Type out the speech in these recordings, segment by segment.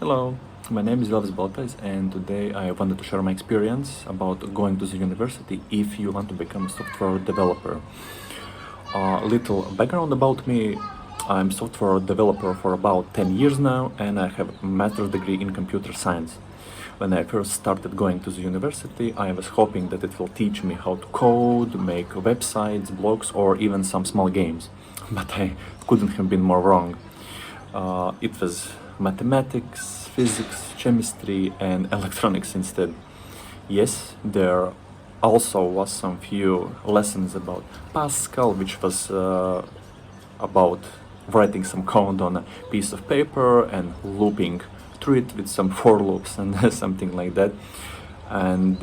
Hello, my name is Elvis Baltais, and today I wanted to share my experience about going to the university if you want to become a software developer. Little background about me: I'm software developer for about 10 years now, and I have a master's degree in computer science. When I first started going to the university, I was hoping that it will teach me how to code, make websites, blogs, or even some small games. But I couldn't have been more wrong. It was mathematics, physics, chemistry, and electronics instead. Yes, there also was some few lessons about Pascal, which was about writing some code on a piece of paper and looping through it with some for loops and something like that. And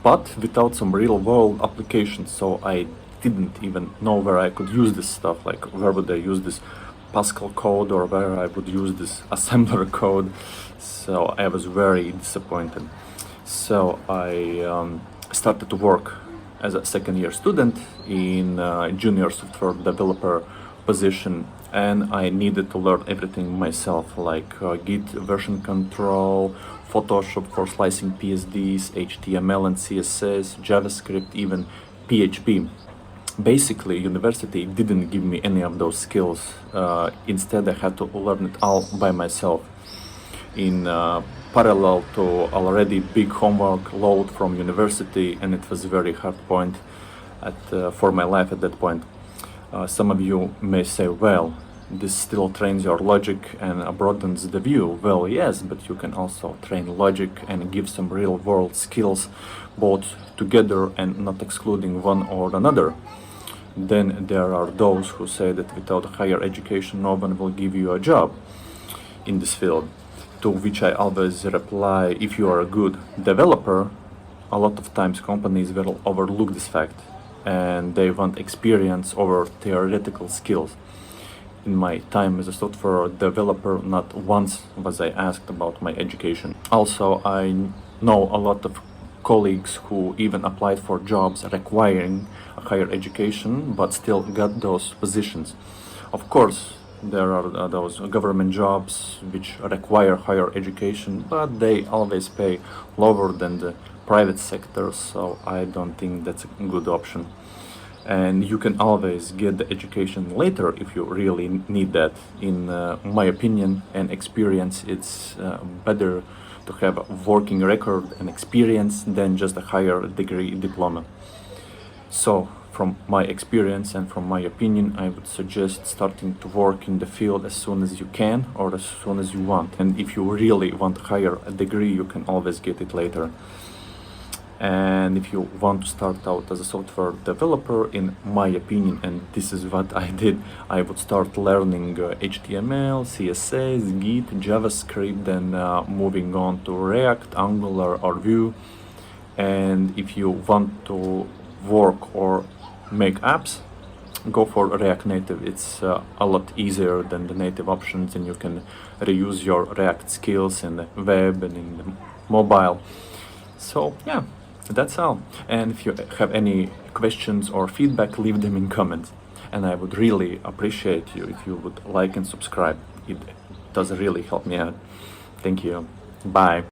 but without some real world applications, so I didn't even know where I could use this stuff, like where would I use this Pascal code or where I would use this assembler code. So I was very disappointed. So I started to work as a second year student in a junior software developer position, and I needed to learn everything myself, like Git version control, Photoshop for slicing PSDs, HTML and CSS, JavaScript, even PHP. Basically, university didn't give me any of those skills. Instead, I had to learn it all by myself in parallel to already big homework load from university, and it was a very hard point for my life at that point. Some of you may say, well, this still trains your logic and broadens the view. Well, yes, but you can also train logic and give some real world skills both together and not excluding one or another. Then there are those who say that without higher education no one will give you a job in this field. To which I always reply, if you are a good developer, a lot of times companies will overlook this fact and they want experience over theoretical skills. In my time as a software developer, not once was I asked about my education. Also, I know a lot of colleagues who even applied for jobs requiring a higher education but still got those positions. Of course, there are those government jobs which require higher education, but they always pay lower than the private sector, so I don't think that's a good option. And you can always get the education later if you really need that. In my opinion and experience, it's better to have a working record and experience than just a higher degree diploma. So, from my experience and from my opinion, I would suggest starting to work in the field as soon as you can or as soon as you want. And if you really want a higher degree, you can always get it later. And if you want to start out as a software developer, in my opinion, and this is what I did, I would start learning HTML, CSS, Git, JavaScript, then moving on to React, Angular, or Vue. And if you want to work or make apps, go for React Native. It's a lot easier than the native options, and you can reuse your React skills in the web and in the mobile. So yeah, that's all. And if you have any questions or feedback, leave them in comments. And I would really appreciate you if you would like and subscribe. It does really help me out. Thank you. Bye.